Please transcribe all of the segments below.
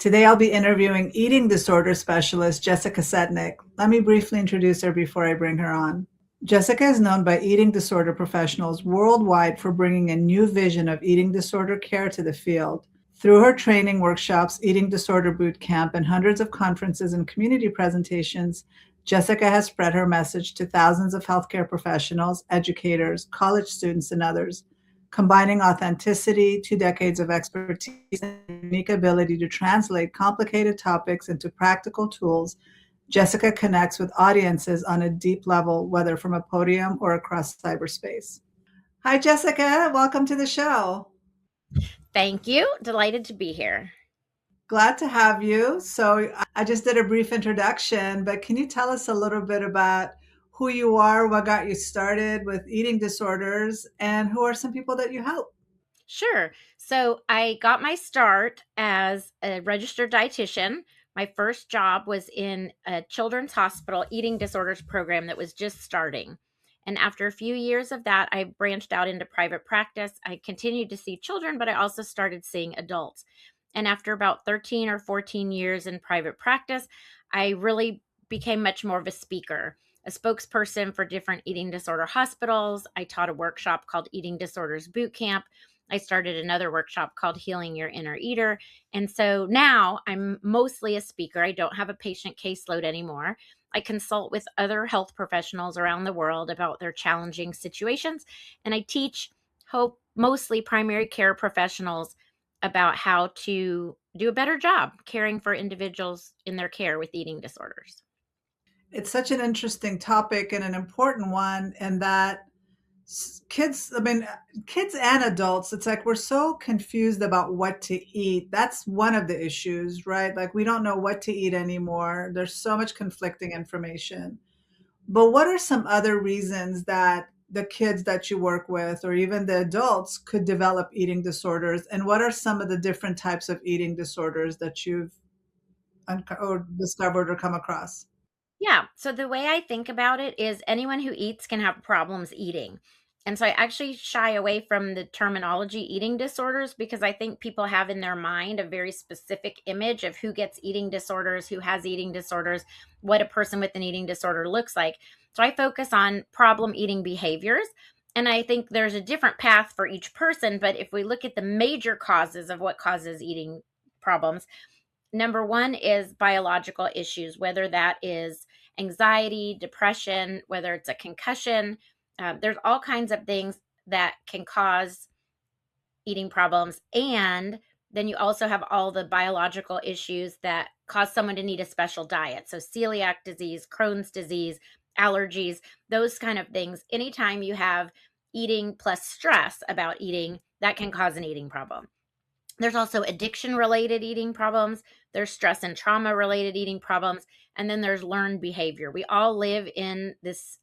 Today I'll be interviewing eating disorder specialist Jessica Setnick. Let me briefly introduce her before I bring her on. Jessica is known by eating disorder professionals worldwide for bringing a new vision of eating disorder care to the field. Through her training workshops, eating disorder boot camp, and hundreds of conferences and community presentations, Jessica has spread her message to thousands of healthcare professionals, educators, college students, and others, combining authenticity, 2 decades of expertise, and unique ability to translate complicated topics into practical tools. Jessica connects with audiences on a deep level, whether from a podium or across cyberspace. Hi, Jessica. Welcome to the show. Thank you. Delighted to be here. Glad to have you. So, I just did a brief introduction, but can you tell us a little bit about who you are, what got you started with eating disorders, and who are some people that you help? Sure. So I got my start as a registered dietitian. My first job was in a children's hospital eating disorders program that was just starting. And after a few years of that, I branched out into private practice. I continued to see children, but I also started seeing adults. And after about 13 or 14 years in private practice, I really became much more of a speaker, a spokesperson for different eating disorder hospitals. I taught a workshop called Eating Disorders Boot Camp. I started another workshop called Healing Your Inner Eater. And so now I'm mostly a speaker. I don't have a patient caseload anymore. I consult with other health professionals around the world about their challenging situations. And I teach hope mostly primary care professionals about how to do a better job caring for individuals in their care with eating disorders. It's such an interesting topic and an important one, and that kids, I mean, kids and adults, it's like we're so confused about what to eat. That's one of the issues, right? Like we don't know what to eat anymore. There's so much conflicting information. But what are some other reasons that the kids that you work with or even the adults could develop eating disorders? And what are some of the different types of eating disorders that you've or discovered or come across? Yeah. So the way I think about it is anyone who eats can have problems eating. And so I actually shy away from the terminology eating disorders because I think people have in their mind a very specific image of who gets eating disorders, who has eating disorders, what a person with an eating disorder looks like. So I focus on problem eating behaviors. And I think there's a different path for each person. But if we look at the major causes of what causes eating problems, number one is biological issues, whether that is anxiety, depression, whether it's a concussion. There's all kinds of things that can cause eating problems. And then you also have all the biological issues that cause someone to need a special diet. So, celiac disease, Crohn's disease, allergies, those kind of things. Anytime you have eating plus stress about eating, that can cause an eating problem. There's also addiction related eating problems. There's stress and trauma related eating problems. And then there's learned behavior. We all live in this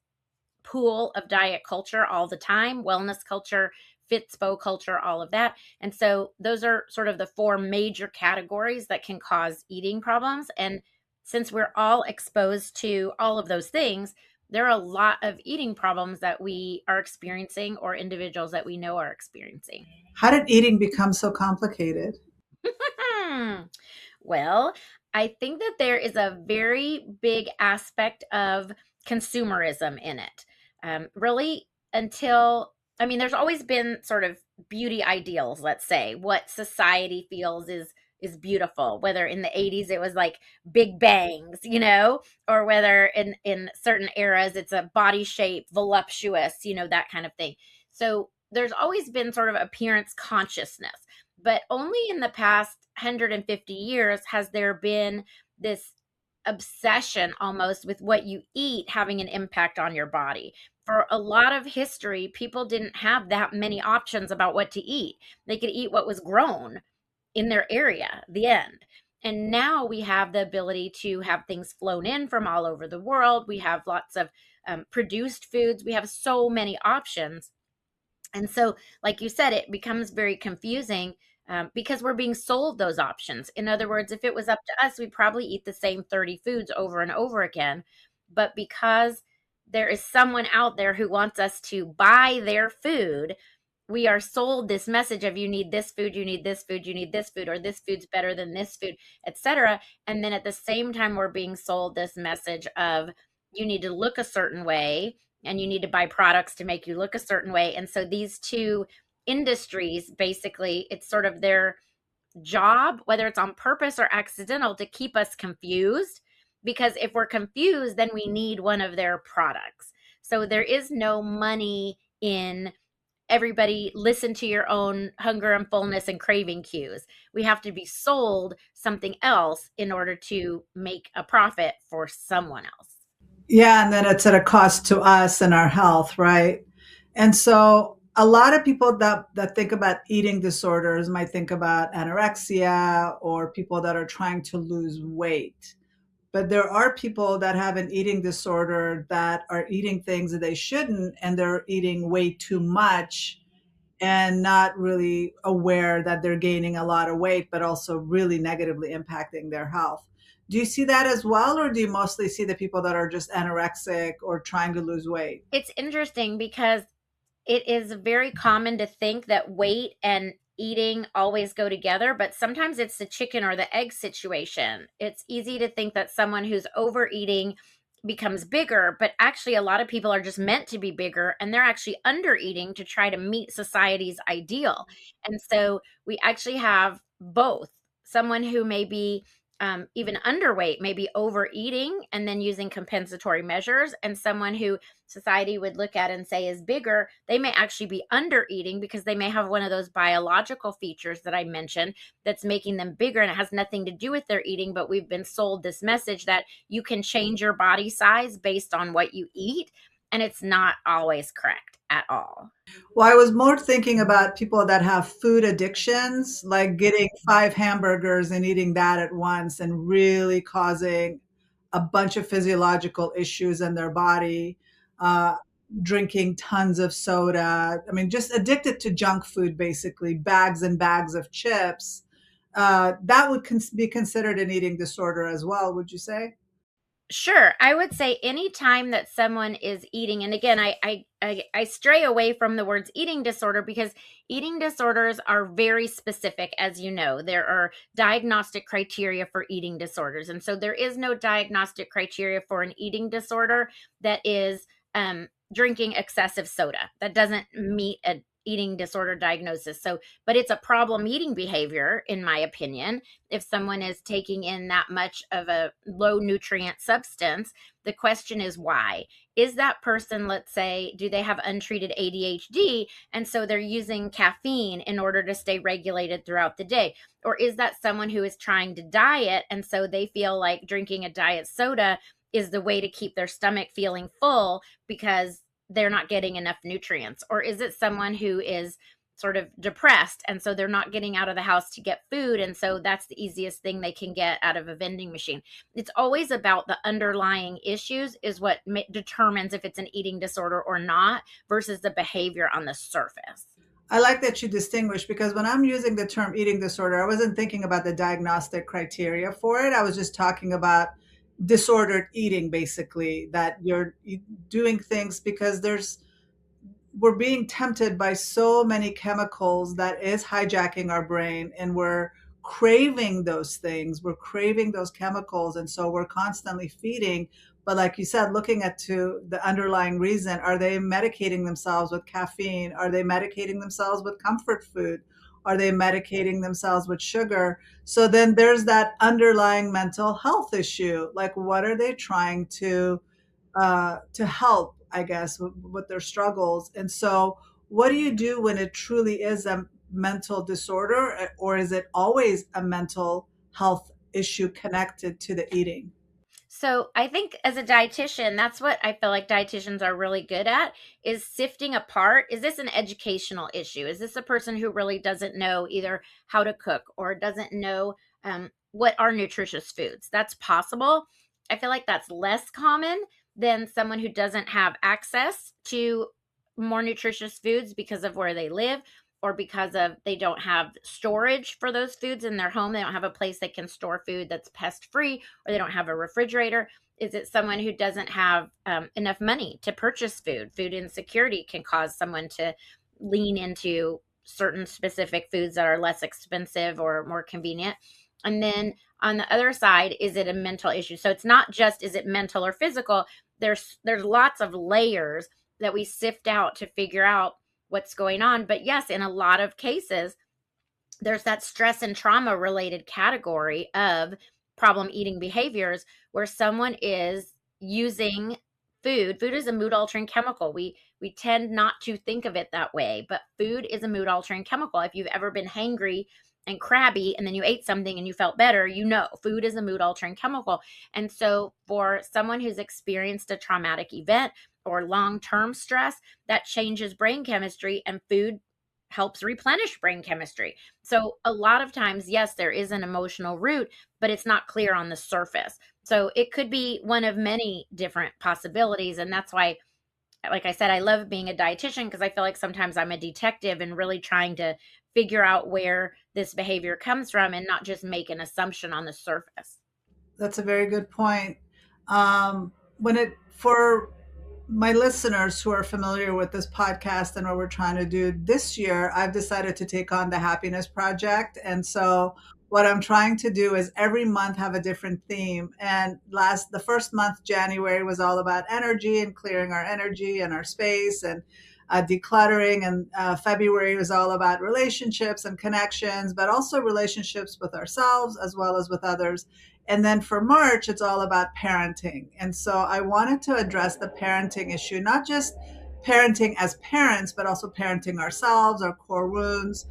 pool of diet culture all the time, wellness culture, fitspo culture, all of that. And so those are sort of the four major categories that can cause eating problems. And since we're all exposed to all of those things, there are a lot of eating problems that we are experiencing or individuals that we know are experiencing. How did eating become so complicated? Well, I think that there is a very big aspect of consumerism in it. Really, until, I mean, there's always been sort of beauty ideals, let's say, what society feels is beautiful, whether in the 80s it was like big bangs, or whether in certain eras it's a body shape, voluptuous, that kind of thing. So there's always been sort of appearance consciousness, but only in the past 150 years has there been this obsession almost with what you eat having an impact on your body. For a lot of history, people didn't have that many options about what to eat. They could eat what was grown in their area, the end. And now we have the ability to have things flown in from all over the world. We have lots of produced foods. We have so many options. And so, like you said, it becomes very confusing because we're being sold those options. In other words, if it was up to us, we'd probably eat the same 30 foods over and over again. But because there is someone out there who wants us to buy their food, we are sold this message of you need this food, you need this food, you need this food, or this food's better than this food, etc. And then at the same time, we're being sold this message of you need to look a certain way and you need to buy products to make you look a certain way. And so these two industries, basically, it's sort of their job, whether it's on purpose or accidental, to keep us confused. Because if we're confused, then we need one of their products. So there is no money in everybody listen to your own hunger and fullness and craving cues. We have to be sold something else in order to make a profit for someone else. Yeah, and then it's at a cost to us and our health, right? And so a lot of people that think about eating disorders might think about anorexia or people that are trying to lose weight. But there are people that have an eating disorder that are eating things that they shouldn't, and they're eating way too much and not really aware that they're gaining a lot of weight, but also really negatively impacting their health. Do you see that as well, or do you mostly see the people that are just anorexic or trying to lose weight? It's interesting because it is very common to think that weight and eating always go together, but sometimes it's the chicken or the egg situation. It's easy to think that someone who's overeating becomes bigger, but actually, a lot of people are just meant to be bigger and they're actually under eating to try to meet society's ideal. And so we actually have both someone who may be even underweight, maybe overeating and then using compensatory measures, and someone who society would look at and say is bigger, they may actually be under eating because they may have one of those biological features that I mentioned that's making them bigger, and it has nothing to do with their eating, but we've been sold this message that you can change your body size based on what you eat, and it's not always correct at all. Well, I was more thinking about people that have food addictions, like getting 5 hamburgers and eating that at once and really causing a bunch of physiological issues in their body, uh, drinking tons of soda. I mean, just addicted to junk food, basically, bags and bags of chips. That would be considered an eating disorder as well, would you say? Sure. I would say anytime that someone is eating, and again, I stray away from the words eating disorder because eating disorders are very specific, as you know. There are diagnostic criteria for eating disorders. And so there is no diagnostic criteria for an eating disorder that is drinking excessive soda. That doesn't meet a eating disorder diagnosis. So, but it's a problem eating behavior, in my opinion. If someone is taking in that much of a low nutrient substance, the question is why. Is that person, let's say, do they have untreated ADHD and so they're using caffeine in order to stay regulated throughout the day? Or is that someone who is trying to diet and so they feel like drinking a diet soda is the way to keep their stomach feeling full because they're not getting enough nutrients? Or is it someone who is sort of depressed and so they're not getting out of the house to get food and so that's the easiest thing they can get out of a vending machine? It's always about the underlying issues is what determines if it's an eating disorder or not versus the behavior on the surface. I like that you distinguish because when I'm using the term eating disorder, I wasn't thinking about the diagnostic criteria for it. I was just talking about disordered eating, basically, that you're doing things because we're being tempted by so many chemicals that is hijacking our brain, and we're craving those things, we're craving those chemicals, and so we're constantly feeding. But like you said, looking at to the underlying reason, are they medicating themselves with caffeine? Are they medicating themselves with comfort food? Are they medicating themselves with sugar? So then there's that underlying mental health issue. Like, what are they trying to help, I guess, with their struggles? And so, what do you do when it truly is a mental disorder, or is it always a mental health issue connected to the eating? So I think as a dietitian, that's what I feel like dietitians are really good at is sifting apart. Is this an educational issue? Is this a person who really doesn't know either how to cook or doesn't know what are nutritious foods? That's possible. I feel like that's less common than someone who doesn't have access to more nutritious foods because of where they live or because of they don't have storage for those foods in their home. They don't have a place they can store food that's pest free, or they don't have a refrigerator. Is it someone who doesn't have enough money to purchase food? Food insecurity can cause someone to lean into certain specific foods that are less expensive or more convenient. And then on the other side, is it a mental issue? So it's not just is it mental or physical. There's lots of layers that we sift out to figure out what's going on. But yes, in a lot of cases, there's that stress and trauma related category of problem eating behaviors where someone is using food is a mood altering chemical. We tend not to think of it that way, but food is a mood altering chemical. If you've ever been hangry and crabby and then you ate something and you felt better, you know food is a mood altering chemical. And so for someone who's experienced a traumatic event or long-term stress, that changes brain chemistry, and food helps replenish brain chemistry. So a lot of times, yes, there is an emotional root, but it's not clear on the surface. So it could be one of many different possibilities. And that's why, like I said, I love being a dietitian because I feel like sometimes I'm a detective and really trying to figure out where this behavior comes from and not just make an assumption on the surface. That's a very good point. When it for my listeners who are familiar with this podcast and what we're trying to do this year, I've decided to take on the Happiness Project. And so what I'm trying to do is every month have a different theme. And the first month, January, was all about energy and clearing our energy and our space and decluttering. And February was all about relationships and connections, but also relationships with ourselves as well as with others. And then for March, it's all about parenting. And so I wanted to address the parenting issue, not just parenting as parents, but also parenting ourselves, our core wounds.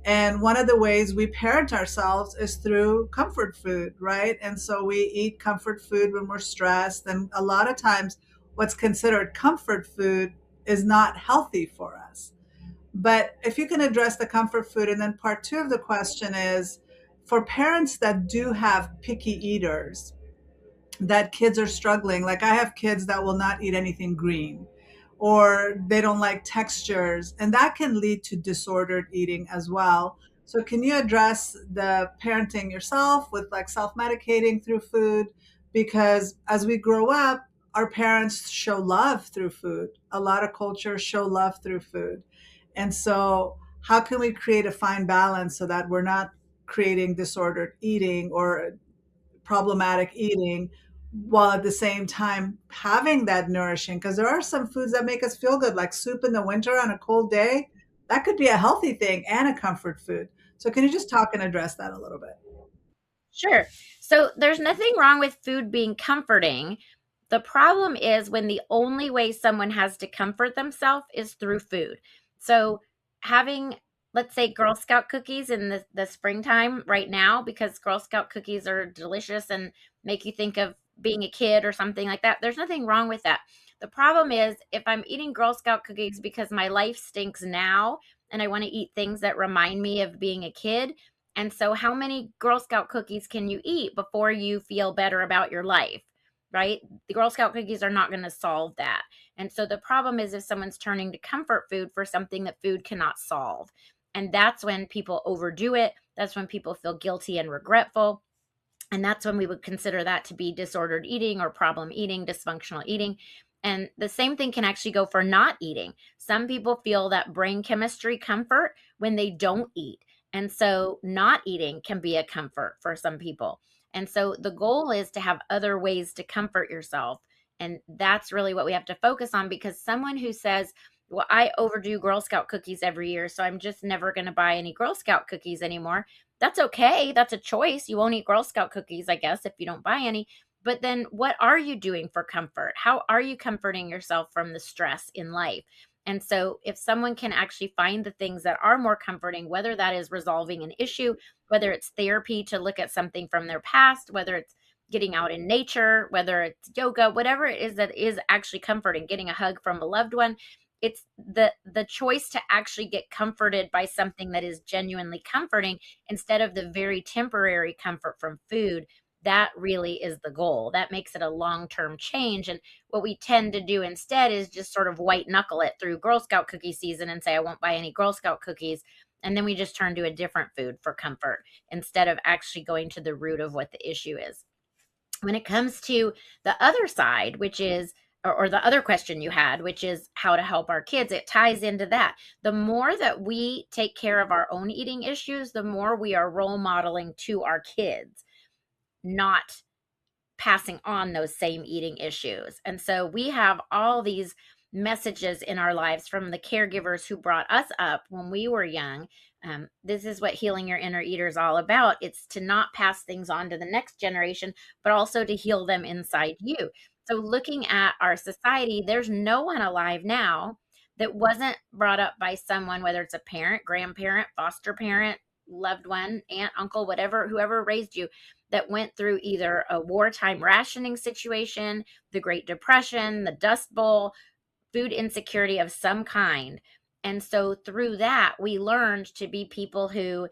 And one of the ways we parent ourselves is through comfort food, right? And so we eat comfort food when we're stressed. And a lot of times, what's considered comfort food is not healthy for us. But if you can address the comfort food, and then part two of the question is for parents that do have picky eaters, that kids are struggling. Like I have kids that will not eat anything green or they don't like textures, and that can lead to disordered eating as well. So can you address the parenting yourself with like self-medicating through food? Because as we grow up, our parents show love through food. A lot of cultures show love through food. And so how can we create a fine balance so that we're not creating disordered eating or problematic eating while at the same time having that nourishing, because there are some foods that make us feel good, like soup in the winter on a cold day. That could be a healthy thing and a comfort food. So can you just talk and address that a little bit? Sure. So there's nothing wrong with food being comforting. The problem is when the only way someone has to comfort themselves is through food. So having, let's say, Girl Scout cookies in the springtime right now, because Girl Scout cookies are delicious and make you think of being a kid or something like that. There's nothing wrong with that. The problem is if I'm eating Girl Scout cookies because my life stinks now and I want to eat things that remind me of being a kid, and so, how many Girl Scout cookies can you eat before you feel better about your life? Right? The Girl Scout cookies are not going to solve that. And so, the problem is if someone's turning to comfort food for something that food cannot solve. And that's when people overdo it. That's when people feel guilty and regretful. And that's when we would consider that to be disordered eating or problem eating, dysfunctional eating. And the same thing can actually go for not eating. Some people feel that brain chemistry comfort when they don't eat. And so not eating can be a comfort for some people. And so the goal is to have other ways to comfort yourself. And that's really what we have to focus on, because someone who says, well, I overdo Girl Scout cookies every year, so I'm just never going to buy any Girl Scout cookies anymore. That's okay. That's a choice. You won't eat Girl Scout cookies, I guess, if you don't buy any. But then what are you doing for comfort? How are you comforting yourself from the stress in life? And so if someone can actually find the things that are more comforting, whether that is resolving an issue, whether it's therapy to look at something from their past, whether it's getting out in nature, whether it's yoga, whatever it is that is actually comforting, getting a hug from a loved one, it's the choice to actually get comforted by something that is genuinely comforting instead of the very temporary comfort from food. That really is the goal. That makes it a long-term change. And what we tend to do instead is just sort of white knuckle it through Girl Scout cookie season and say, I won't buy any Girl Scout cookies. And then we just turn to a different food for comfort instead of actually going to the root of what the issue is. When it comes to the other side, which is or the other question you had, which is how to help our kids, it ties into that. The more that we take care of our own eating issues, the more we are role modeling to our kids, not passing on those same eating issues. And so we have all these messages in our lives from the caregivers who brought us up when we were young. This is what Healing Your Inner Eater is all about. It's to not pass things on to the next generation, but also to heal them inside you. So looking at our society, there's no one alive now that wasn't brought up by someone, whether it's a parent, grandparent, foster parent, loved one, aunt, uncle, whatever, whoever raised you, that went through either a wartime rationing situation, the Great Depression, the Dust Bowl, food insecurity of some kind. And so through that, we learned to be people who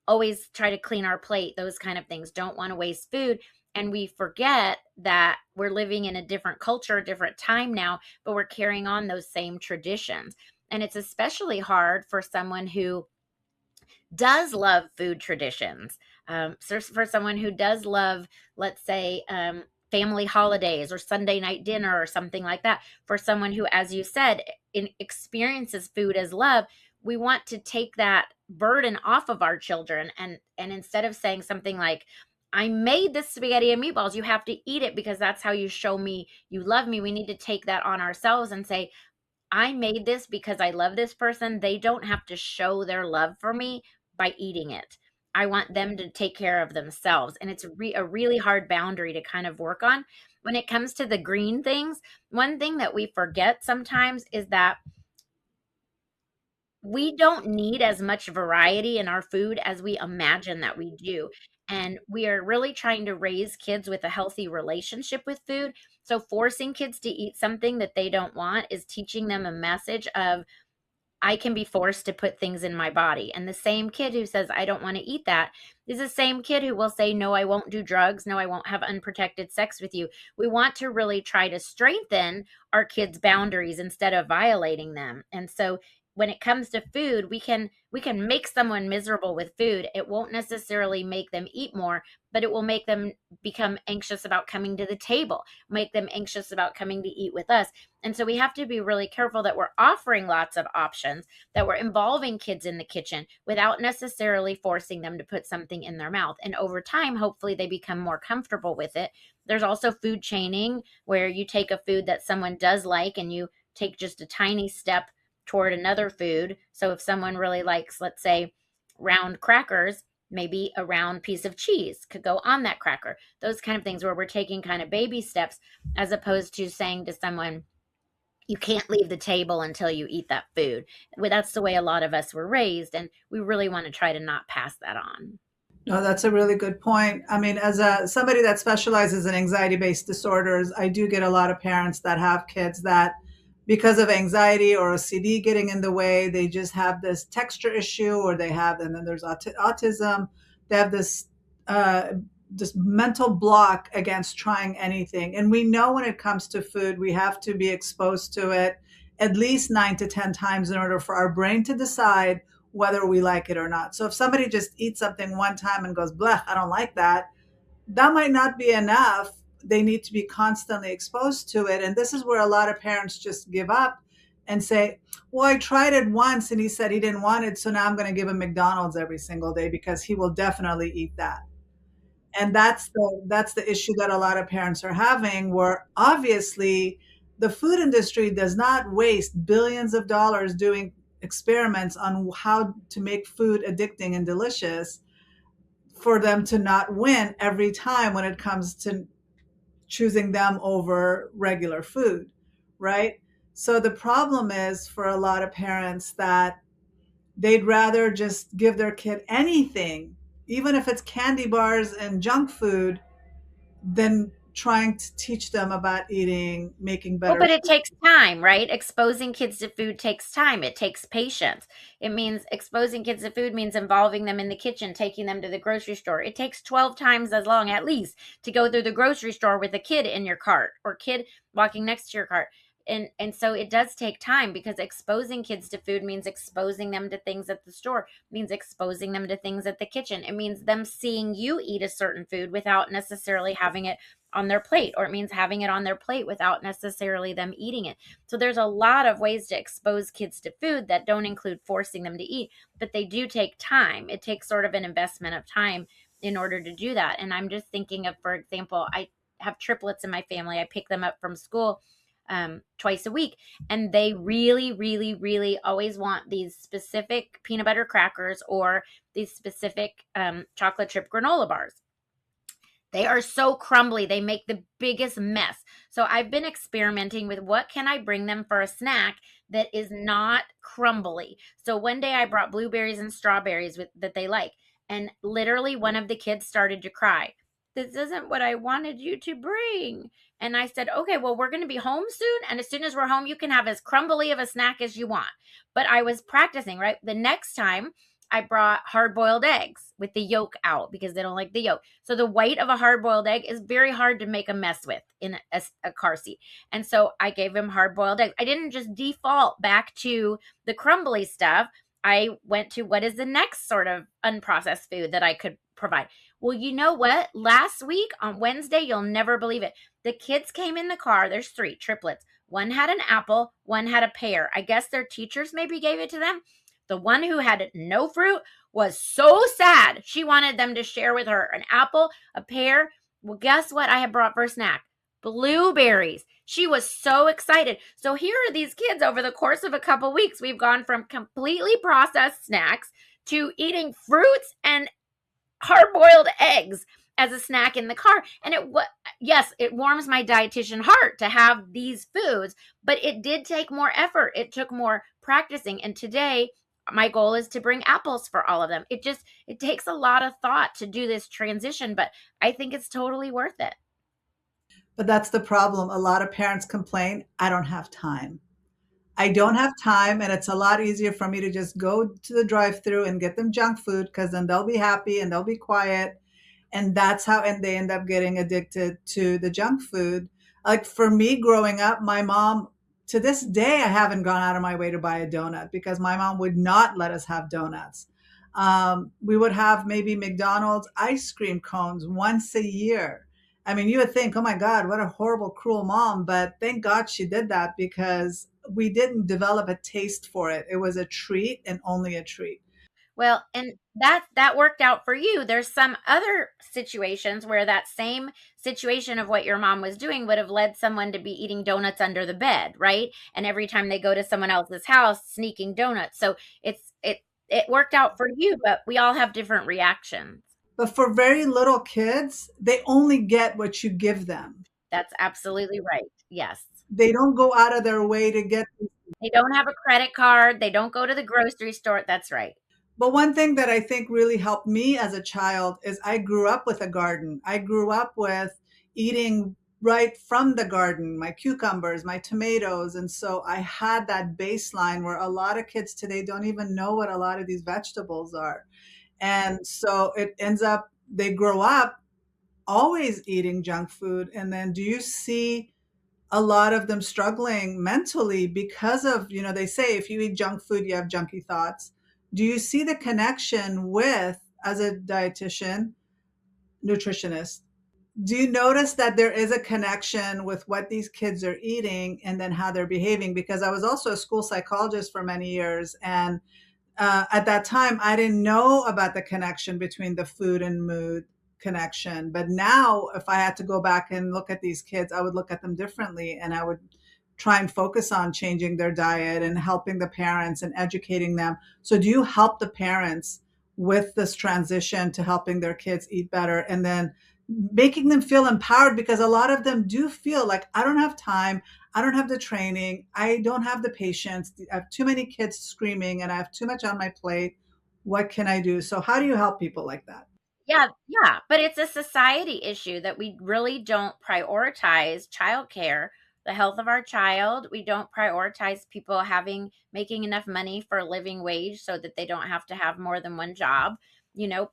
always try to clean our plate, those kind of things, don't want to waste food. And we forget that we're living in a different culture, a different time now, but we're carrying on those same traditions. And it's especially hard for someone who does love food traditions. So for someone who does love, let's say, family holidays or Sunday night dinner or something like that, for someone who, as you said, experiences food as love, we want to take that burden off of our children. And instead of saying something like, I made this spaghetti and meatballs, you have to eat it because that's how you show me you love me. We need to take that on ourselves and say, I made this because I love this person. They don't have to show their love for me by eating it. I want them to take care of themselves. And it's a really hard boundary to kind of work on. When it comes to the green things, one thing that we forget sometimes is that we don't need as much variety in our food as we imagine that we do. And we are really trying to raise kids with a healthy relationship with food. So forcing kids to eat something that they don't want is teaching them a message of, I can be forced to put things in my body. And the same kid who says, I don't want to eat that, is the same kid who will say, no, I won't do drugs. No, I won't have unprotected sex with you. We want to really try to strengthen our kids' boundaries instead of violating them. And so when it comes to food, we can make someone miserable with food. It won't necessarily make them eat more, but it will make them become anxious about coming to the table, make them anxious about coming to eat with us. And so we have to be really careful that we're offering lots of options, that we're involving kids in the kitchen without necessarily forcing them to put something in their mouth. And over time, hopefully they become more comfortable with it. There's also food chaining, where you take a food that someone does like and you take just a tiny step toward another food. So if someone really likes, let's say, round crackers, maybe a round piece of cheese could go on that cracker. Those kind of things where we're taking kind of baby steps, as opposed to saying to someone, you can't leave the table until you eat that food. Well, that's the way a lot of us were raised, and we really want to try to not pass that on. No, that's a really good point. I mean, as somebody that specializes in anxiety-based disorders, I do get a lot of parents that have kids that, because of anxiety or OCD getting in the way, they just have this texture issue, or they have, and then there's autism. They have uh, this mental block against trying anything. And we know when it comes to food, we have to be exposed to it at least 9 to 10 times in order for our brain to decide whether we like it or not. So if somebody just eats something one time and goes, bleh, I don't like that, that might not be enough. They need to be constantly exposed to it. And this is where a lot of parents just give up and say, well, I tried it once and he said he didn't want it. So now I'm going to give him McDonald's every single day because he will definitely eat that. And that's the issue that a lot of parents are having, where obviously the food industry does not waste billions of dollars doing experiments on how to make food addicting and delicious for them to not win every time when it comes to choosing them over regular food, right? So the problem is for a lot of parents that they'd rather just give their kid anything, even if it's candy bars and junk food, than trying to teach them about eating, making Well, better but it food. takes time, right? Exposing kids to food takes time. It takes patience. It means exposing kids to food means involving them in the kitchen, taking them to the grocery store. It takes 12 times as long, at least, to go through the grocery store with a kid in your cart or kid walking next to your cart. And so it does take time, because exposing kids to food means exposing them to things at the store, means exposing them to things at the kitchen. It means them seeing you eat a certain food without necessarily having it on their plate, or it means having it on their plate without necessarily them eating it. So there's a lot of ways to expose kids to food that don't include forcing them to eat, but they do take time. It takes sort of an investment of time in order to do that. And I'm just thinking of, for example, I have triplets in my family. I pick them up from school twice a week, and they really, really, really always want these specific peanut butter crackers or these specific chocolate chip granola bars. They are so crumbly. They make the biggest mess. So I've been experimenting with what can I bring them for a snack that is not crumbly. So one day I brought blueberries and strawberries that they like. And literally one of the kids started to cry. This isn't what I wanted you to bring. And I said, okay, well, we're going to be home soon. And as soon as we're home, you can have as crumbly of a snack as you want. But I was practicing, right? The next time I brought hard boiled eggs with the yolk out because they don't like the yolk. So the white of a hard boiled egg is very hard to make a mess with in a car seat. And so I gave him hard boiled eggs. I didn't just default back to the crumbly stuff. I went to what is the next sort of unprocessed food that I could provide. Well, you know what? Last week on Wednesday, you'll never believe it. The kids came in the car. There's three triplets. One had an apple, one had a pear. I guess their teachers maybe gave it to them. The one who had no fruit was so sad. She wanted them to share with her an apple, a pear. Well, guess what I had brought for a snack? Blueberries. She was so excited. So here are these kids over the course of a couple weeks. We've gone from completely processed snacks to eating fruits and hard-boiled eggs as a snack in the car. And yes, it warms my dietitian heart to have these foods, but it did take more effort. It took more practicing. And today my goal is to bring apples for all of them. It takes a lot of thought to do this transition, but I think it's totally worth it. But that's the problem. A lot of parents complain, I don't have time. I don't have time, and it's a lot easier for me to just go to the drive-through and get them junk food because then they'll be happy and they'll be quiet. And that's how, and they end up getting addicted to the junk food. Like for me growing up, my mom, to this day, I haven't gone out of my way to buy a donut because my mom would not let us have donuts. We would have maybe McDonald's ice cream cones once a year. I mean, you would think, oh my God, what a horrible, cruel mom. But thank God she did that because we didn't develop a taste for it. It was a treat and only a treat. Well, and that worked out for you. There's some other situations where that same situation of what your mom was doing would have led someone to be eating donuts under the bed, right? And every time they go to someone else's house, sneaking donuts. So it worked out for you, but we all have different reactions. But for very little kids, they only get what you give them. That's absolutely right. Yes. They don't go out of their way to get. They don't have a credit card. They don't go to the grocery store. That's right. But one thing that I think really helped me as a child is I grew up with a garden. I grew up with eating right from the garden, my cucumbers, my tomatoes. And so I had that baseline where a lot of kids today don't even know what a lot of these vegetables are. And so it ends up, they grow up always eating junk food. And then do you see a lot of them struggling mentally because of, they say if you eat junk food, you have junky thoughts. Do you see the connection with, as a dietitian, nutritionist, do you notice that there is a connection with what these kids are eating and then how they're behaving? Because I was also a school psychologist for many years. And at that time, I didn't know about the connection between the food and mood connection. But now, if I had to go back and look at these kids, I would look at them differently and I would try and focus on changing their diet and helping the parents and educating them. So, do you help the parents with this transition to helping their kids eat better and then making them feel empowered? Because a lot of them do feel like, I don't have time. I don't have the training. I don't have the patience. I have too many kids screaming and I have too much on my plate. What can I do? So, how do you help people like that? Yeah, yeah, but it's a society issue that we really don't prioritize childcare, the health of our child. We don't prioritize people making enough money for a living wage so that they don't have to have more than one job.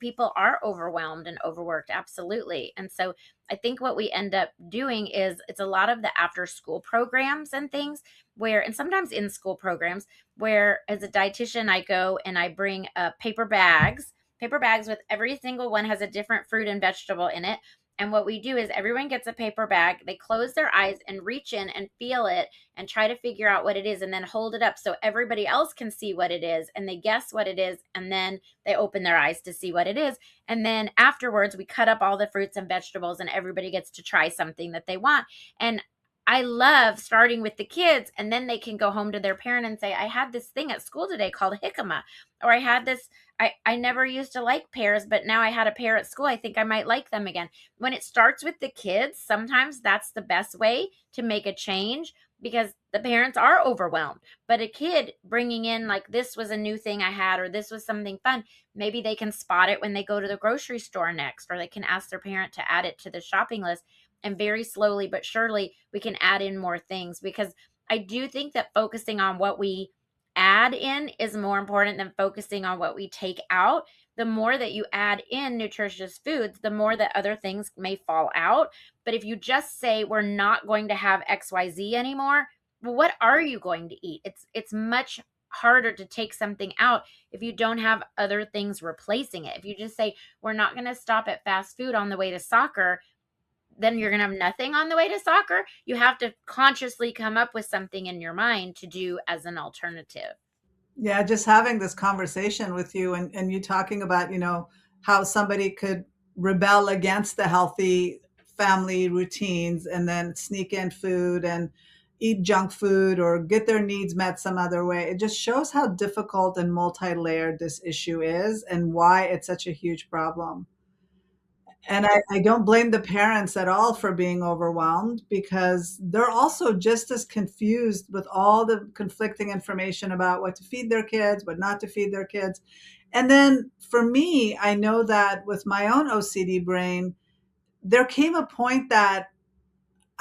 People are overwhelmed and overworked, absolutely. And so I think what we end up doing is it's a lot of the after school programs and things where, and sometimes in school programs where as a dietitian, I go and I bring paper bags with every single one has a different fruit and vegetable in it. And what we do is everyone gets a paper bag, they close their eyes and reach in and feel it and try to figure out what it is and then hold it up so everybody else can see what it is and they guess what it is and then they open their eyes to see what it is. And then afterwards, we cut up all the fruits and vegetables and everybody gets to try something that they want. And I love starting with the kids, and then they can go home to their parent and say, I had this thing at school today called jicama, or I had this. I never used to like pears, but now I had a pear at school. I think I might like them again. When it starts with the kids, sometimes that's the best way to make a change because the parents are overwhelmed. But a kid bringing in, like, this was a new thing I had, or this was something fun, maybe they can spot it when they go to the grocery store next, or they can ask their parent to add it to the shopping list. And very slowly but surely, we can add in more things because I do think that focusing on what we add in is more important than focusing on what we take out. The more that you add in nutritious foods, the more that other things may fall out. But if you just say we're not going to have XYZ anymore, well, what are you going to eat? It's much harder to take something out if you don't have other things replacing it. If you just say we're not going to stop at fast food on the way to soccer, then you're going to have nothing on the way to soccer. You have to consciously come up with something in your mind to do as an alternative. Yeah, just having this conversation with you and you talking about, how somebody could rebel against the healthy family routines and then sneak in food and eat junk food or get their needs met some other way. It just shows how difficult and multi-layered this issue is and why it's such a huge problem. And I don't blame the parents at all for being overwhelmed because they're also just as confused with all the conflicting information about what to feed their kids, what not to feed their kids. And then for me, I know that with my own OCD brain, there came a point that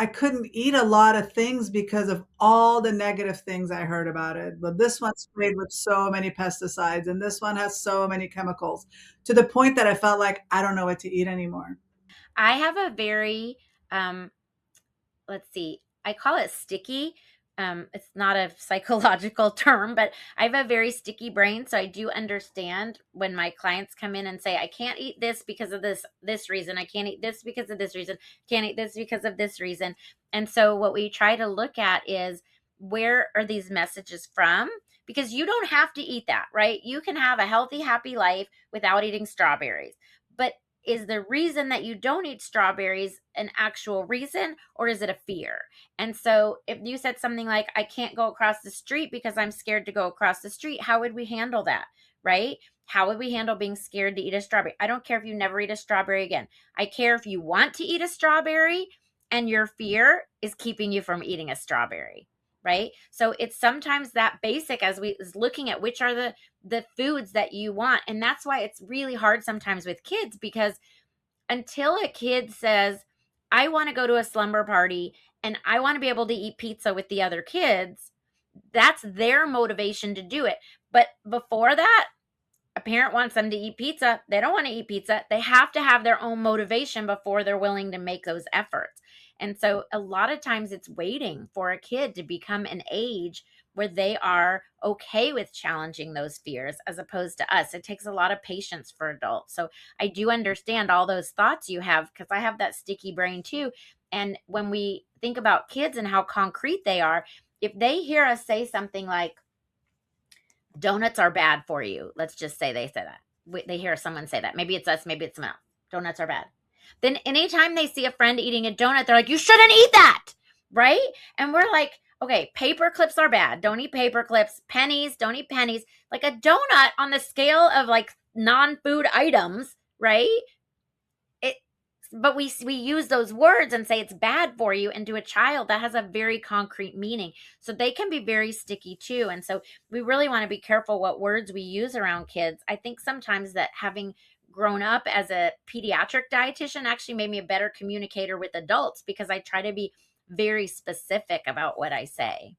I couldn't eat a lot of things because of all the negative things I heard about it. But this one's sprayed with so many pesticides, and this one has so many chemicals to the point that I felt like I don't know what to eat anymore. I have a very um let's see, I call it sticky. It's not a psychological term, but I have a very sticky brain. So I do understand when my clients come in and say, I can't eat this because of this reason. I can't eat this because of this reason. Can't eat this because of this reason. And so what we try to look at is where are these messages from? Because you don't have to eat that, right? You can have a healthy, happy life without eating strawberries. But is the reason that you don't eat strawberries an actual reason, or is it a fear? And so if you said something like, I can't go across the street because I'm scared to go across the street, how would we handle that? Right? How would we handle being scared to eat a strawberry? I don't care if you never eat a strawberry again. I care if you want to eat a strawberry and your fear is keeping you from eating a strawberry. Right? So it's sometimes that basic as we is looking at which are the foods that you want. And that's why it's really hard sometimes with kids because until a kid says, I want to go to a slumber party and I want to be able to eat pizza with the other kids, that's their motivation to do it. But before that, a parent wants them to eat pizza. They don't want to eat pizza. They have to have their own motivation before they're willing to make those efforts. And so a lot of times it's waiting for a kid to become an age where they are okay with challenging those fears as opposed to us. It takes a lot of patience for adults. So I do understand all those thoughts you have because I have that sticky brain too. And when we think about kids and how concrete they are, if they hear us say something like, donuts are bad for you. Let's just say they say that. They hear someone say that. Maybe it's us, maybe it's someone else. Donuts are bad. Then anytime they see a friend eating a donut, they're like, you shouldn't eat that. Right? And we're like, okay, paper clips are bad. Don't eat paper clips. Pennies, don't eat pennies. Like a donut on the scale of like non-food items, right? It but we use those words and say it's bad for you, and to a child that has a very concrete meaning, so they can be very sticky too. And so we really want to be careful what words we use around kids. I think sometimes that having grown up as a pediatric dietitian actually made me a better communicator with adults because I try to be very specific about what I say.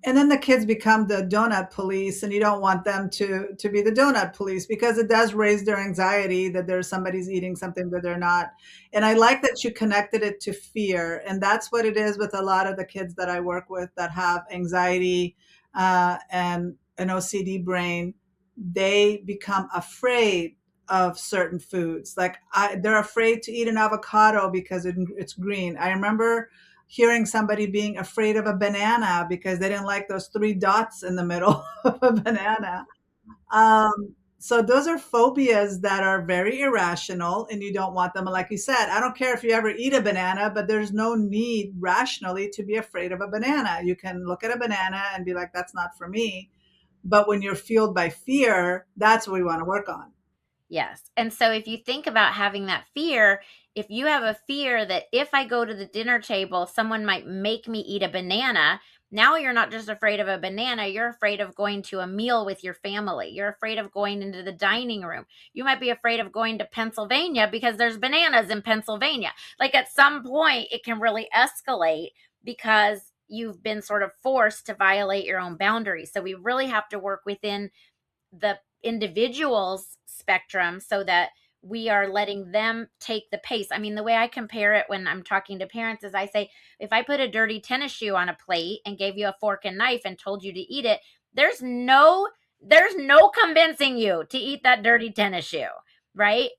And then the kids become the donut police, and you don't want them to be the donut police, because it does raise their anxiety that there's somebody's eating something that they're not. And I like that you connected it to fear, and that's what it is with a lot of the kids that I work with that have anxiety and an OCD brain. They become afraid of certain foods, like they're afraid to eat an avocado because it's green. I remember hearing somebody being afraid of a banana because they didn't like those three dots in the middle of a banana. So those are phobias that are very irrational, and you don't want them. And like you said, I don't care if you ever eat a banana, but there's no need rationally to be afraid of a banana. You can look at a banana and be like, that's not for me. But when you're fueled by fear, that's what we want to work on. Yes. And so if you think about having that fear, if you have a fear that if I go to the dinner table, someone might make me eat a banana, now you're not just afraid of a banana, you're afraid of going to a meal with your family. You're afraid of going into the dining room. You might be afraid of going to Pennsylvania because there's bananas in Pennsylvania. Like at some point, it can really escalate because you've been sort of forced to violate your own boundaries. So we really have to work within the individual's spectrum so that we are letting them take the pace. I mean, the way I compare it when I'm talking to parents is I say, if I put a dirty tennis shoe on a plate and gave you a fork and knife and told you to eat it, there's no there's no convincing you to eat that dirty tennis shoe, right?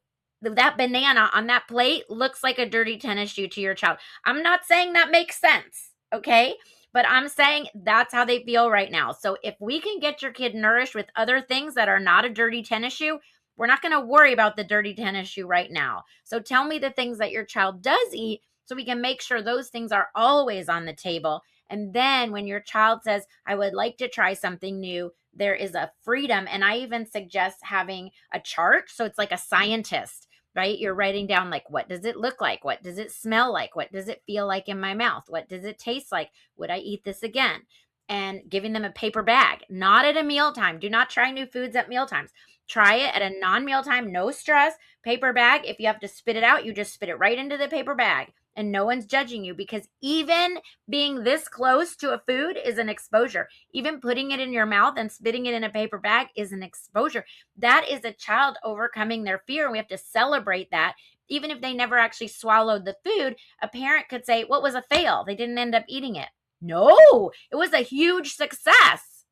That banana on that plate looks like a dirty tennis shoe to your child. I'm not saying that makes sense, okay? But I'm saying that's how they feel right now. So if we can get your kid nourished with other things that are not a dirty tennis shoe, we're not going to worry about the dirty tennis shoe right now. So tell me the things that your child does eat so we can make sure those things are always on the table. And then when your child says, I would like to try something new, there is a freedom. And I even suggest having a chart. So it's like a scientist, right? You're writing down, like, what does it look like? What does it smell like? What does it feel like in my mouth? What does it taste like? Would I eat this again? And giving them a paper bag, not at a mealtime. Do not try new foods at mealtimes. Try it at a non mealtime, no stress, paper bag. If you have to spit it out, you just spit it right into the paper bag. And no one's judging you, because even being this close to a food is an exposure. Even putting it in your mouth and spitting it in a paper bag is an exposure. That is a child overcoming their fear. And we have to celebrate that. Even if they never actually swallowed the food, a parent could say, what was a fail? They didn't end up eating it. No, it was a huge success.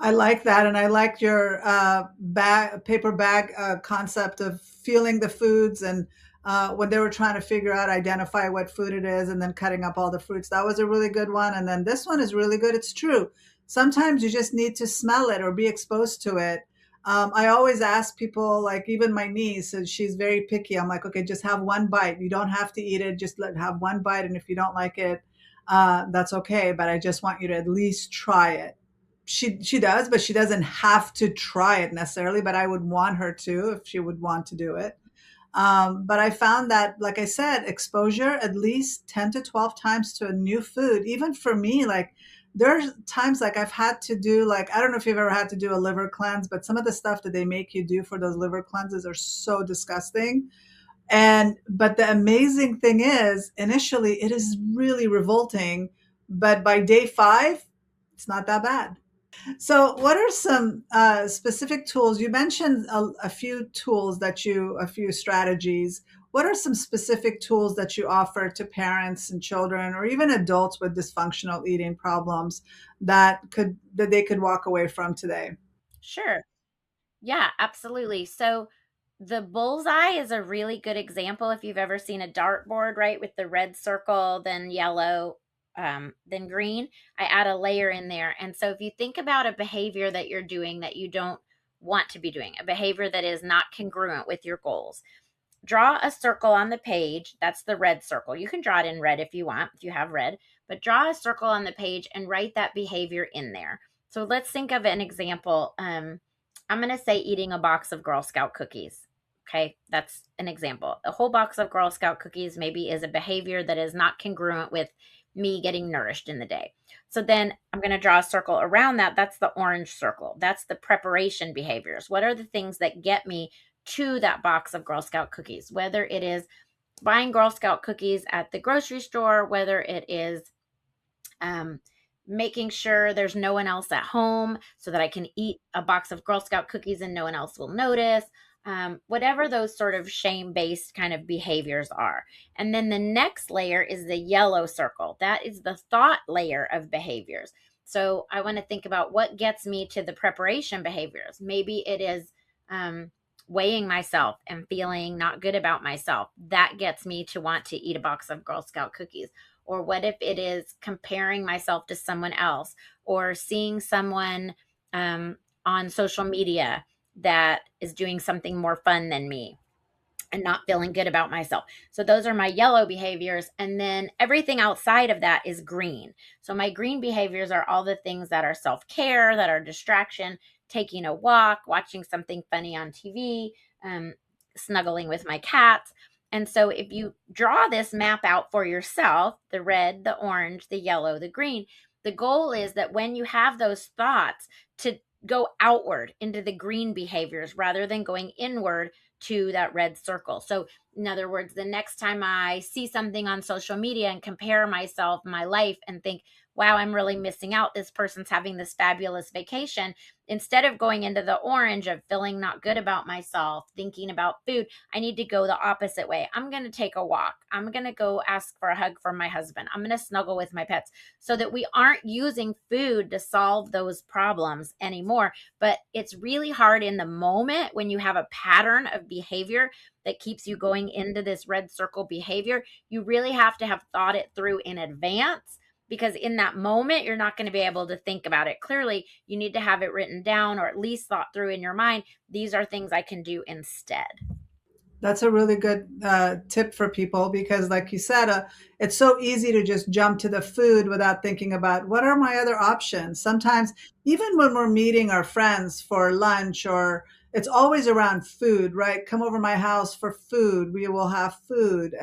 I like that, and I like your paper bag concept of feeling the foods, and when they were trying to figure out, identify what food it is, and then cutting up all the fruits. That was a really good one, and then this one is really good. It's true. Sometimes you just need to smell it or be exposed to it. I always ask people, like even my niece, and she's very picky. I'm like, okay, just have one bite. You don't have to eat it. Just have one bite, and if you don't like it, that's okay. But I just want you to at least try it. She does, but she doesn't have to try it necessarily. But I would want her to, if she would want to do it. But I found that, like I said, exposure at least 10 to 12 times to a new food, even for me, like there's times like I've had to do, like, I don't know if you've ever had to do a liver cleanse, but some of the stuff that they make you do for those liver cleanses are so disgusting. But the amazing thing is, initially, it is really revolting. But by day five, it's not that bad. So, what are some specific tools? You mentioned a few tools a few strategies. What are some specific tools that you offer to parents and children, or even adults with dysfunctional eating problems, that they could walk away from today? Sure. Yeah, absolutely. So the bullseye is a really good example. If you've ever seen a dartboard, right, with the red circle, then yellow, then green, I add a layer in there. And so if you think about a behavior that you're doing that you don't want to be doing, a behavior that is not congruent with your goals, draw a circle on the page. That's the red circle. You can draw it in red if you want, if you have red, but draw a circle on the page and write that behavior in there. So let's think of an example. I'm going to say eating a box of Girl Scout cookies. Okay, that's an example. A whole box of Girl Scout cookies maybe is a behavior that is not congruent with me getting nourished in the day. So then I'm going to draw a circle around that. That's the orange circle. That's the preparation behaviors. What are the things that get me to that box of Girl Scout cookies? Whether it is buying Girl Scout cookies at the grocery store, whether it is um, making sure there's no one else at home so that I can eat a box of Girl Scout cookies and no one else will notice. Whatever those sort of shame based kind of behaviors are. And then the next layer is the yellow circle. That is the thought layer of behaviors. So I want to think about what gets me to the preparation behaviors. Maybe it is weighing myself and feeling not good about myself. That gets me to want to eat a box of Girl Scout cookies. Or what if it is comparing myself to someone else or seeing someone on social media that is doing something more fun than me and not feeling good about myself. So those are my yellow behaviors. And then everything outside of that is green. So my green behaviors are all the things that are self care, that are distraction, taking a walk, watching something funny on TV, snuggling with my cats. And so if you draw this map out for yourself, the red, the orange, the yellow, the green, the goal is that when you have those thoughts to go outward into the green behaviors rather than going inward to that red circle. So, in other words, the next time I see something on social media and compare myself, my life, and think, wow, I'm really missing out. This person's having this fabulous vacation. Instead of going into the orange of feeling not good about myself, thinking about food, I need to go the opposite way. I'm going to take a walk. I'm going to go ask for a hug from my husband. I'm going to snuggle with my pets so that we aren't using food to solve those problems anymore. But it's really hard in the moment when you have a pattern of behavior that keeps you going into this red circle behavior. You really have to have thought it through in advance, because in that moment, you're not going to be able to think about it clearly. You need to have it written down or at least thought through in your mind. These are things I can do instead. That's a really good tip for people because, like you said, it's so easy to just jump to the food without thinking about what are my other options. Sometimes, even when we're meeting our friends for lunch, or it's always around food, right? Come over my house for food. We will have food.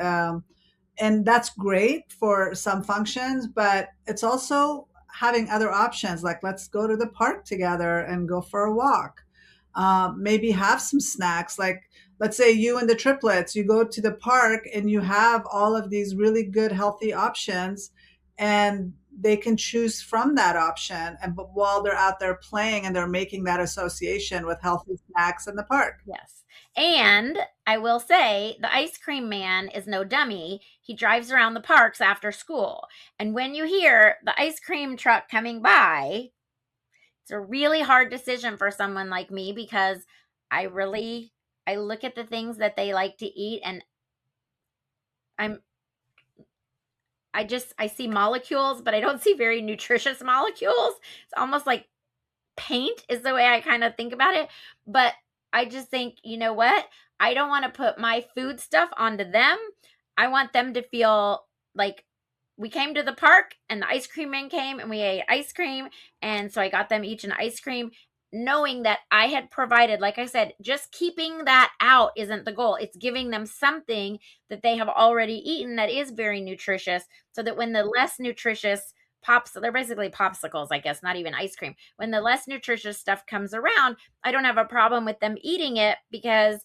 And that's great for some functions, but it's also having other options like let's go to the park together and go for a walk. Maybe have some snacks like let's say you and the triplets, you go to the park and you have all of these really good healthy options, and they can choose from that option. And but while they're out there playing and they're making that association with healthy snacks in the park. Yes. And I will say the ice cream man is no dummy. He drives around the parks after school. And when you hear the ice cream truck coming by, it's a really hard decision for someone like me because I really I look at the things that they like to eat and I'm I see molecules, but I don't see very nutritious molecules. It's almost like paint is the way I kind of think about it. But I just think, you know what? I don't want to put my food stuff onto them. I want them to feel like we came to the park and the ice cream man came and we ate ice cream. And so I got them each an ice cream, knowing that I had provided, like I said, just keeping that out isn't the goal. It's giving them something that they have already eaten that is very nutritious so that when the less nutritious they're basically popsicles, I guess, not even ice cream. When the less nutritious stuff comes around, I don't have a problem with them eating it because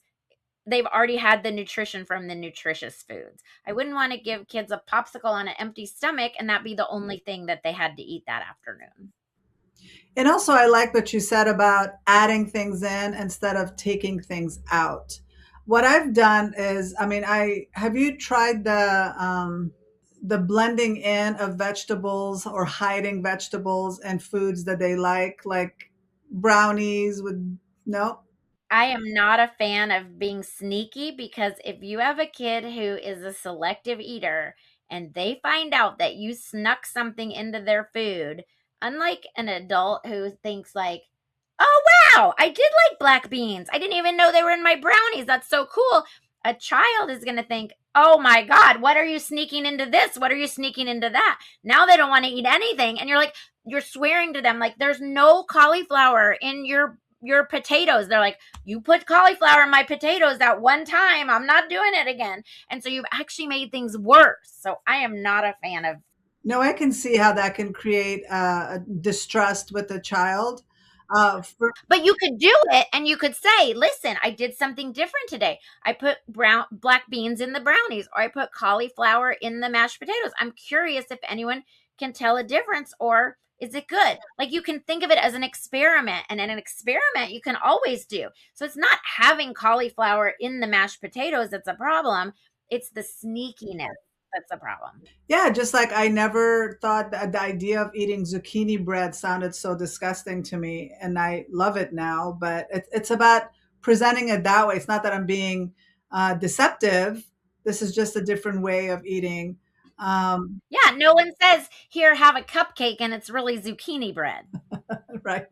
they've already had the nutrition from the nutritious foods. I wouldn't want to give kids a popsicle on an empty stomach and that be the only thing that they had to eat that afternoon. And also, I like what you said about adding things in instead of taking things out. What I've done is, I mean, I have you tried the blending in of vegetables or hiding vegetables and foods that they like brownies with no? I am not a fan of being sneaky because if you have a kid who is a selective eater and they find out that you snuck something into their food, unlike an adult who thinks like, "Oh wow, I did like black beans. I didn't even know they were in my brownies. That's so cool." A child is going to think, "Oh my god, what are you sneaking into this? What are you sneaking into that?" Now they don't want to eat anything and you're like you're swearing to them like there's no cauliflower in your potatoes. They're like, you put cauliflower in my potatoes that one time. I'm not doing it again. And so you've actually made things worse. So I am not a fan of. No, I can see how that can create a distrust with the child. For But you could do it and you could say, listen, I did something different today. I put black beans in the brownies or I put cauliflower in the mashed potatoes. I'm curious if anyone can tell a difference or Is it good? Like, you can think of it as an experiment, and in an experiment you can always do. So it's not having cauliflower in the mashed potatoes that's a problem. It's the sneakiness that's a problem. Yeah, just like I never thought that the idea of eating zucchini bread sounded so disgusting to me, and I love it now. But it's about presenting it that way. It's not that I'm being deceptive. This is just a different way of eating. Um, Yeah, no one says, here, have a cupcake, and it's really zucchini bread. right.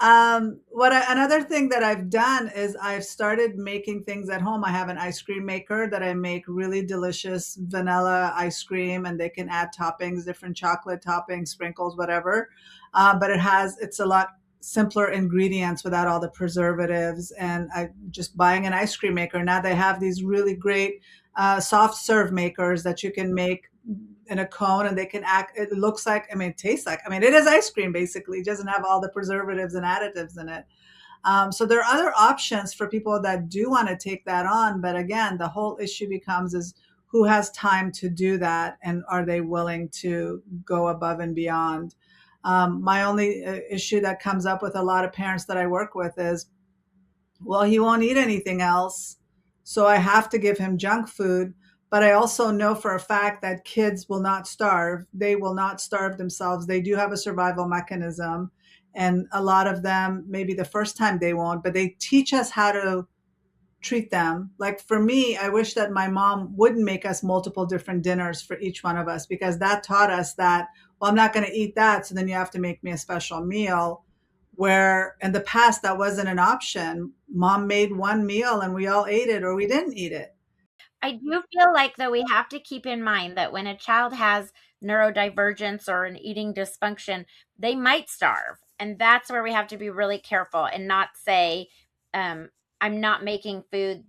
Another thing that I've done is I've started making things at home. I have an ice cream maker that I make really delicious vanilla ice cream, and they can add toppings, different chocolate toppings, sprinkles, whatever. But it's a lot simpler ingredients without all the preservatives. And I just buying an ice cream maker. Now they have these really great soft serve makers that you can make in a cone, and they can act, it looks like, I mean, it tastes like, I mean, it is ice cream basically. It doesn't have all the preservatives and additives in it. So there are other options for people that do want to take that on. But again, the whole issue becomes is who has time to do that, and are they willing to go above and beyond? My only issue that comes up with a lot of parents that I work with is, well, he won't eat anything else, so I have to give him junk food. But I also know for a fact that kids will not starve. They will not starve themselves. They do have a survival mechanism. And a lot of them, maybe the first time they won't, but they teach us how to treat them. Like for me, I wish that my mom wouldn't make us multiple different dinners for each one of us, because that taught us that, well, I'm not going to eat that. So then you have to make me a special meal. Where in the past, that wasn't an option. Mom made one meal and we all ate it or we didn't eat it. I do feel like, though, we have to keep in mind that when a child has neurodivergence or an eating dysfunction, they might starve. And that's where we have to be really careful and not say, um, I'm not making food.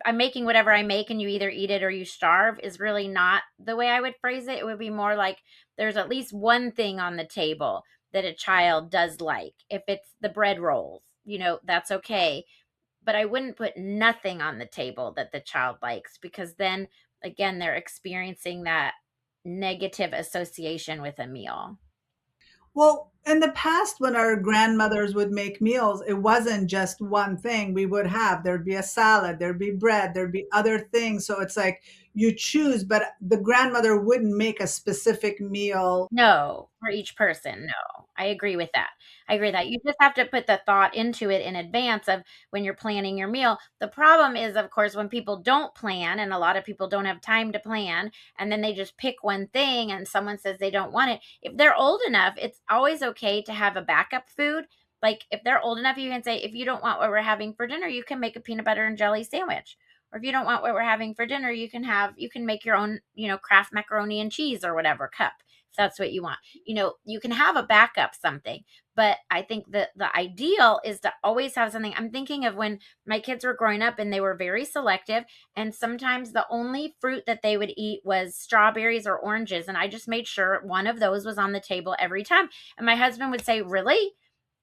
I'm making whatever I make and you either eat it or you starve, is really not the way I would phrase it. It would be more like there's at least one thing on the table that a child does like. If it's the bread rolls, that's okay, but I wouldn't put nothing on the table that the child likes, because then again they're experiencing that negative association with a meal. Well, in the past, when our grandmothers would make meals, it wasn't just one thing we would have. There'd be a salad, there'd be bread, there'd be other things. So it's like you choose, but the grandmother wouldn't make a specific meal. No, for each person. No, I agree with that. I agree with that. You just have to put the thought into it in advance of when you're planning your meal. The problem is, of course, when people don't plan, and a lot of people don't have time to plan, and then they just pick one thing and someone says they don't want it. If they're old enough, it's always okay to have a backup food. Like, if they're old enough, you can say, if you don't want what we're having for dinner, you can make a peanut butter and jelly sandwich. Or if you don't want what we're having for dinner, you can make your own, Kraft macaroni and cheese or whatever cup, if that's what you want. You can have a backup something. But I think that the ideal is to always have something. I'm thinking of when my kids were growing up and they were very selective, and sometimes the only fruit that they would eat was strawberries or oranges, and I just made sure one of those was on the table every time. And my husband would say, "Really?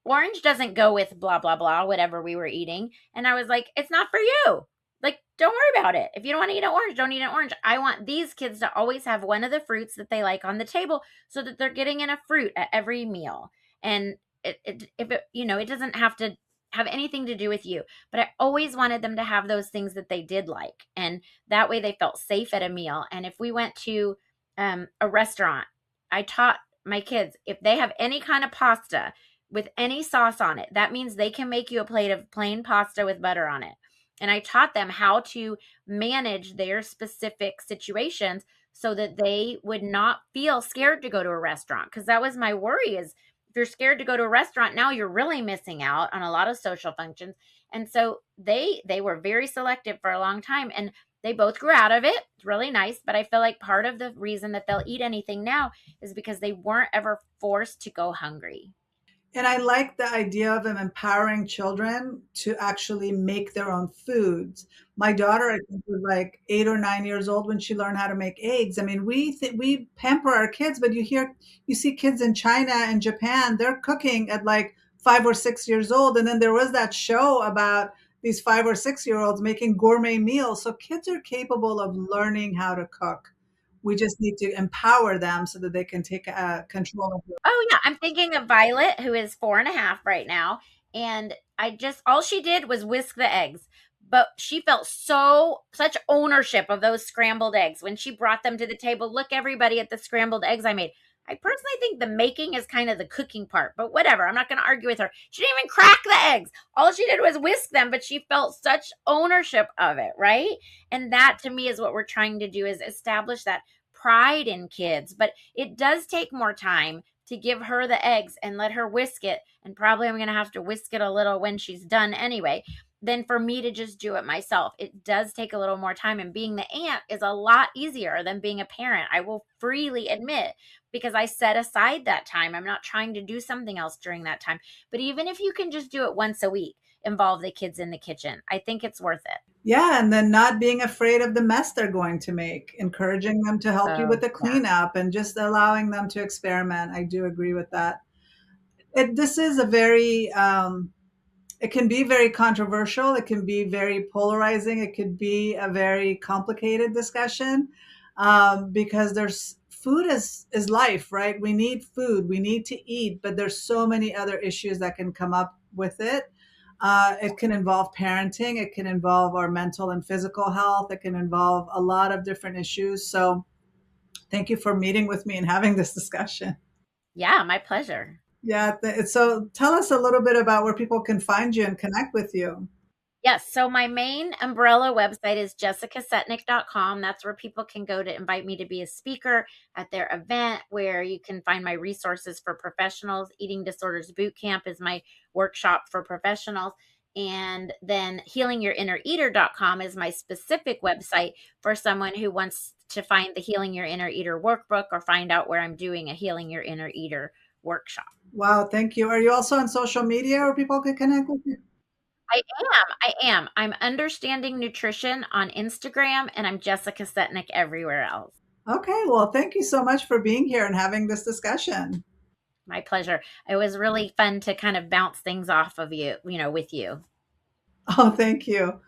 Orange doesn't go with blah blah blah, whatever we were eating." And I was like, "It's not for you. Like, don't worry about it. If you don't want to eat an orange, don't eat an orange." I want these kids to always have one of the fruits that they like on the table, so that they're getting in a fruit at every meal. And if it, it doesn't have to have anything to do with you, but I always wanted them to have those things that they did like. And that way they felt safe at a meal. And if we went to a restaurant, I taught my kids, if they have any kind of pasta with any sauce on it, that means they can make you a plate of plain pasta with butter on it. And I taught them how to manage their specific situations so that they would not feel scared to go to a restaurant. Because that was my worry, is if you're scared to go to a restaurant, now you're really missing out on a lot of social functions. And so they were very selective for a long time, and they both grew out of it. It's really nice. But I feel like part of the reason that they'll eat anything now is because they weren't ever forced to go hungry. And I like the idea of them empowering children to actually make their own foods. My daughter, I think, was like 8 or 9 years old when she learned how to make eggs. I mean, we pamper our kids, but you see kids in China and Japan, they're cooking at like 5 or 6 years old. And then there was that show about these 5 or 6 year olds making gourmet meals. So kids are capable of learning how to cook. We just need to empower them so that they can take control of it. Oh yeah, I'm thinking of Violet, who is 4.5 right now, and I just all she did was whisk the eggs. But she felt such ownership of those scrambled eggs when she brought them to the table. Look, everybody, at the scrambled eggs I made. I personally think the making is kind of the cooking part, but whatever. I'm not going to argue with her. She didn't even crack the eggs. All she did was whisk them, but she felt such ownership of it, right? And that to me is what we're trying to do, is establish that pride in kids. But it does take more time to give her the eggs and let her whisk it. And probably I'm going to have to whisk it a little when she's done anyway, than for me to just do it myself. It does take a little more time. And being the aunt is a lot easier than being a parent. I will freely admit, because I set aside that time. I'm not trying to do something else during that time. But even if you can just do it once a week, involve the kids in the kitchen, I think it's worth it. Yeah, and then not being afraid of the mess they're going to make, encouraging them to help you with Oh, the yeah. cleanup and just allowing them to experiment. I do agree with that. This is a very it can be very controversial. It can be very polarizing. It could be a very complicated discussion, because there's food is life, right? We need food. We need to eat, but there's so many other issues that can come up with it. It can involve parenting. It can involve our mental and physical health. It can involve a lot of different issues. So, thank you for meeting with me and having this discussion. Yeah, my pleasure. Yeah. So, tell us a little bit about where people can find you and connect with you. Yes. So my main umbrella website is jessicasetnick.com. That's where people can go to invite me to be a speaker at their event, where you can find my resources for professionals. Eating Disorders Boot Camp is my workshop for professionals. And then healingyourinnereater.com is my specific website for someone who wants to find the Healing Your Inner Eater workbook, or find out where I'm doing a Healing Your Inner Eater workshop. Wow, thank you. Are you also on social media where people can connect with you? I am. I am. I'm Understanding Nutrition on Instagram, and I'm Jessica Setnick everywhere else. Okay, well, thank you so much for being here and having this discussion. My pleasure. It was really fun to kind of bounce things off of with you. Oh, thank you.